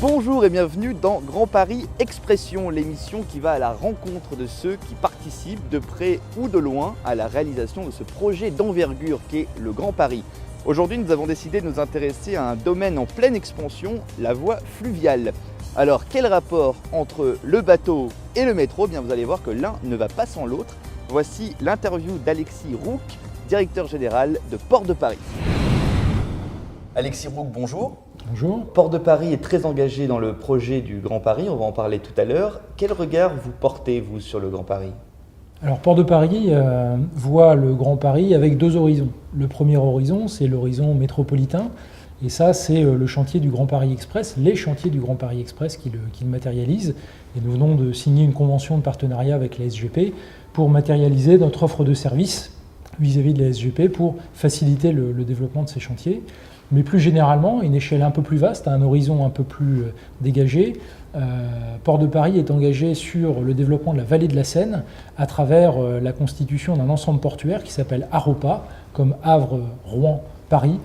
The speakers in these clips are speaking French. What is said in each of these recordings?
Bonjour et bienvenue dans Grand Paris Expression, l'émission qui va à la rencontre de ceux qui participent de près ou de loin à la réalisation de ce projet d'envergure qu'est le Grand Paris. Aujourd'hui, nous avons décidé de nous intéresser à un domaine en pleine expansion, la voie fluviale. Alors, quel rapport entre le bateau et le métro? Bien, vous allez voir que l'un ne va pas sans l'autre. Voici l'interview d'Alexis Rouc, directeur général de Port de Paris. Alexis Rouc, bonjour. Bonjour. Port de Paris est très engagé dans le projet du Grand Paris, on va en parler tout à l'heure. Quel regard vous portez, vous, sur le Grand Paris? Alors, Port de Paris voit le Grand Paris avec deux horizons. Le premier horizon, c'est l'horizon métropolitain. Et ça, c'est le chantier du Grand Paris Express, les chantiers du Grand Paris Express qui le matérialisent. Et nous venons de signer une convention de partenariat avec la SGP pour matérialiser notre offre de service vis-à-vis de la SGP pour faciliter le développement de ces chantiers. Mais plus généralement, une échelle un peu plus vaste, un horizon un peu plus dégagé, Port de Paris est engagé sur le développement de la vallée de la Seine à travers la constitution d'un ensemble portuaire qui s'appelle AROPA, comme Havre, Rouen, Paris,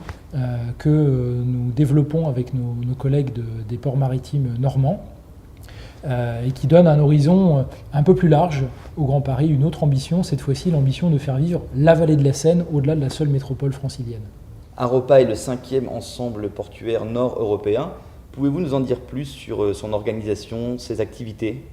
que nous développons avec nos collègues des ports maritimes normands, et qui donne un horizon un peu plus large au Grand Paris, une autre ambition, cette fois-ci l'ambition de faire vivre la vallée de la Seine au-delà de la seule métropole francilienne. AROPA est le 5e ensemble portuaire nord-européen. Pouvez-vous nous en dire plus sur son organisation, ses activités?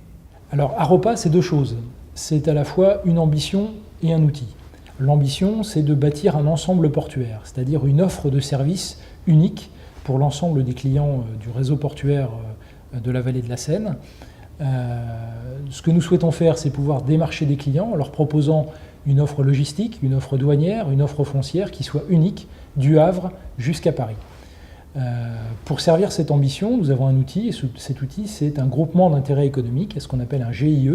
Alors, AROPA, c'est deux choses. C'est à la fois une ambition et un outil. L'ambition, c'est de bâtir un ensemble portuaire, c'est-à-dire une offre de services unique pour l'ensemble des clients du réseau portuaire de la vallée de la Seine. Ce que nous souhaitons faire, c'est pouvoir démarcher des clients en leur proposant une offre logistique, une offre douanière, une offre foncière qui soit unique du Havre jusqu'à Paris. Pour servir cette ambition, nous avons un outil, et cet outil, c'est un groupement d'intérêt économique, ce qu'on appelle un GIE,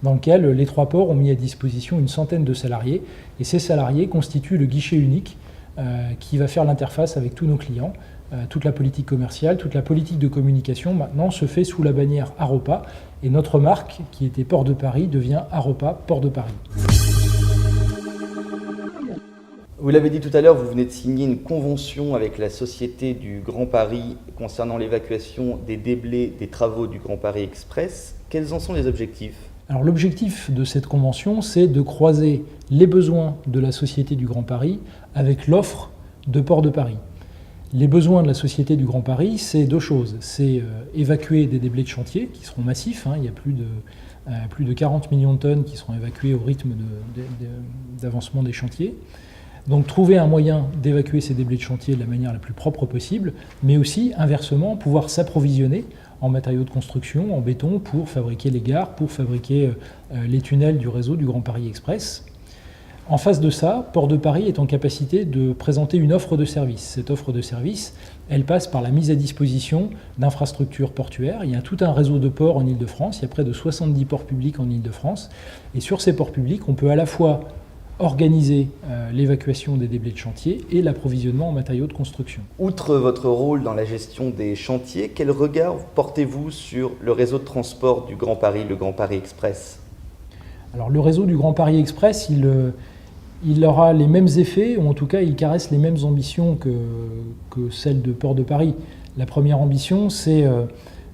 dans lequel les trois ports ont mis à disposition une centaine de salariés, et ces salariés constituent le guichet unique qui va faire l'interface avec tous nos clients. Toute la politique commerciale, toute la politique de communication, maintenant, se fait sous la bannière AROPA, et notre marque, qui était Port de Paris, devient AROPA Port de Paris. Vous l'avez dit tout à l'heure, vous venez de signer une convention avec la Société du Grand Paris concernant l'évacuation des déblais des travaux du Grand Paris Express. Quels en sont les objectifs? Alors l'objectif de cette convention, c'est de croiser les besoins de la Société du Grand Paris avec l'offre de Port de Paris. Les besoins de la Société du Grand Paris, c'est deux choses. C'est évacuer des déblais de chantier qui seront massifs. Il y a plus de 40 millions de tonnes qui seront évacuées au rythme d'avancement des chantiers. Donc trouver un moyen d'évacuer ces déblais de chantier de la manière la plus propre possible, mais aussi, inversement, pouvoir s'approvisionner en matériaux de construction, en béton, pour fabriquer les gares, pour fabriquer les tunnels du réseau du Grand Paris Express. En face de ça, Port de Paris est en capacité de présenter une offre de service. Cette offre de service, elle passe par la mise à disposition d'infrastructures portuaires. Il y a tout un réseau de ports en Île-de-France, il y a près de 70 ports publics en Île-de-France. Et sur ces ports publics, on peut à la fois organiser l'évacuation des déblais de chantier et l'approvisionnement en matériaux de construction. Outre votre rôle dans la gestion des chantiers, quel regard portez-vous sur le réseau de transport du Grand Paris, le Grand Paris Express? Alors le réseau du Grand Paris Express, il aura les mêmes effets, ou en tout cas il caresse les mêmes ambitions que celles de Port de Paris. La première ambition, c'est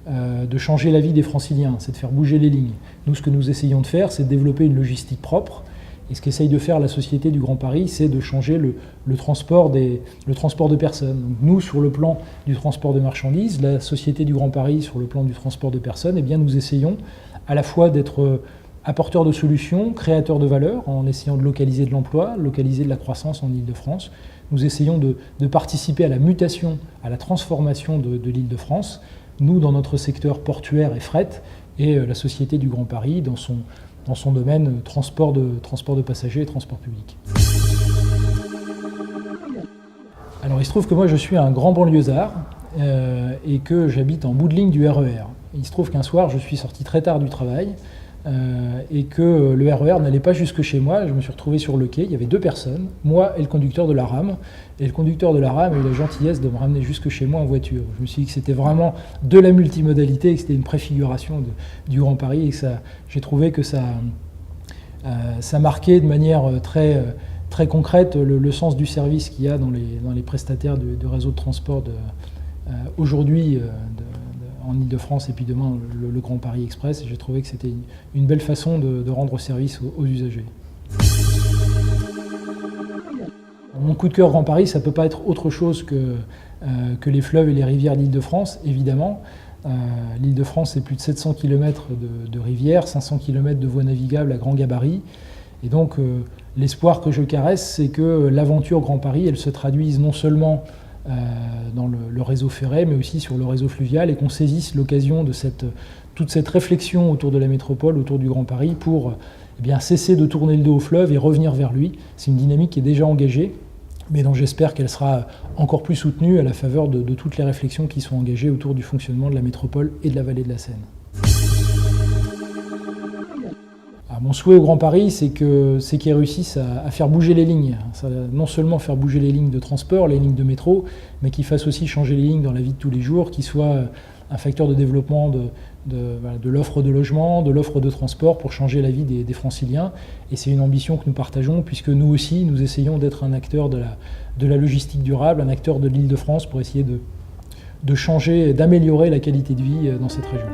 de changer la vie des Franciliens, c'est de faire bouger les lignes. Nous, ce que nous essayons de faire, c'est de développer une logistique propre. Et ce qu'essaye de faire la Société du Grand Paris, c'est de changer le transport de personnes. Donc nous, sur le plan du transport de marchandises, la Société du Grand Paris, sur le plan du transport de personnes, eh bien, nous essayons à la fois d'être apporteurs de solutions, créateurs de valeur, en essayant de localiser de l'emploi, localiser de la croissance en Île-de-France. Nous essayons de participer à la mutation, à la transformation de l'Île-de-France. Nous, dans notre secteur portuaire et fret, et la Société du Grand Paris, dans son domaine transport de passagers et transport public. Alors il se trouve que moi je suis un grand banlieusard et que j'habite en bout de ligne du RER. Il se trouve qu'un soir je suis sorti très tard du travail et que le RER n'allait pas jusque chez moi. Je me suis retrouvé sur le quai, il y avait deux personnes, moi et le conducteur de la rame. Et le conducteur de la rame a eu la gentillesse de me ramener jusque chez moi en voiture. Je me suis dit que c'était vraiment de la multimodalité, que c'était une préfiguration du Grand Paris et que j'ai trouvé que ça marquait de manière très concrète le sens du service qu'il y a dans les prestataires de réseau de transport aujourd'hui en Ile-de-France et puis demain le Grand Paris Express. Et j'ai trouvé que c'était une belle façon de rendre service aux usagers. Mon coup de cœur Grand Paris, ça ne peut pas être autre chose que les fleuves et les rivières d'Île-de-France, évidemment. L'Île-de-France, c'est plus de 700 km de rivières, 500 km de voies navigables à grand gabarit. Et donc, l'espoir que je caresse, c'est que l'aventure Grand Paris, elle se traduise non seulement dans le réseau ferré, mais aussi sur le réseau fluvial, et qu'on saisisse l'occasion de toute cette réflexion autour de la métropole, autour du Grand Paris, pour cesser de tourner le dos au fleuve et revenir vers lui. C'est une dynamique qui est déjà engagée, mais dont j'espère qu'elle sera encore plus soutenue à la faveur de toutes les réflexions qui sont engagées autour du fonctionnement de la métropole et de la vallée de la Seine. Alors, mon souhait au Grand Paris, c'est qu'ils réussissent à faire bouger les lignes. Non seulement faire bouger les lignes de transport, les lignes de métro, mais qu'ils fassent aussi changer les lignes dans la vie de tous les jours, qu'ils soient un facteur de développement de l'offre de logement, de l'offre de transport pour changer la vie des Franciliens. Et c'est une ambition que nous partageons, puisque nous aussi, nous essayons d'être un acteur de la logistique durable, un acteur de l'Île-de-France pour essayer de changer, d'améliorer la qualité de vie dans cette région.